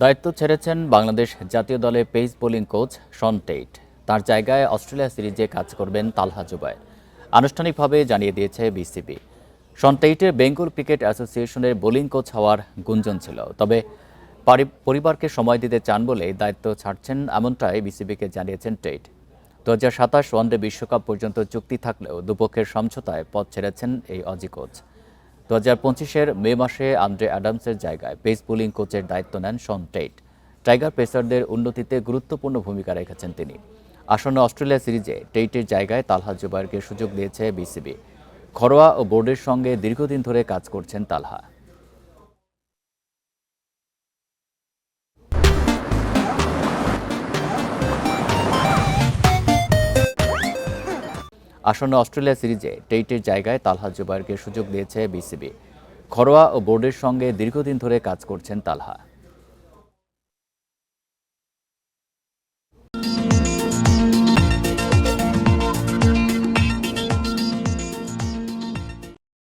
দায়িত্ব ছেড়েছেন বাংলাদেশ জাতীয় দলের pace bowling coach Shaun Tait. তার জায়গায় অস্ট্রেলিয়া সিরিজে কাজ করবেন তালহা জুবায়ের, আনুষ্ঠানিকভাবে জানিয়ে দিয়েছে বিসিবি। শন টেইটের বেঙ্গল ক্রিকেট অ্যাসোসিয়েশনের বোলিং কোচ হওয়ার গুঞ্জন ছিল, তবে পরিবারকে সময় দিতে চান বলে দায়িত্ব ছাড়ছেন এমনটাই বিসিবিকে জানিয়েছেন টেইট। 2027 ওয়ানডে বিশ্বকাপ পর্যন্ত চুক্তি থাকলেও দুপক্ষের সমঝোতায় পথ ছেড়েছেন এই অজি কোচ। 2025-এর মে মাসে আন্দ্রে অ্যাডামসের জায়গায় পেস বোলিং কোচের দায়িত্ব নেন শন টেইট। টাইগার পেসারদের উন্নতিতে গুরুত্বপূর্ণ ভূমিকা রেখেছেন তিনি। আসন্ন অস্ট্রেলিয়া সিরিজে টেইটের জায়গায় তালহা জুবায়েরকে সুযোগ দিয়েছে বিসিবি। ঘরোয়া ও বোর্ডের সঙ্গে দীর্ঘদিন ধরে কাজ করছেন তালহা। আসন্ন অস্ট্রেলিয়া সিরিজে টেইটের জায়গায় তালহা জুবায়েরকে সুযোগ দিয়েছে বিসিবি। ঘরোয়া ও বোর্ডের সঙ্গে দীর্ঘদিন ধরে কাজ করছেন তালহা।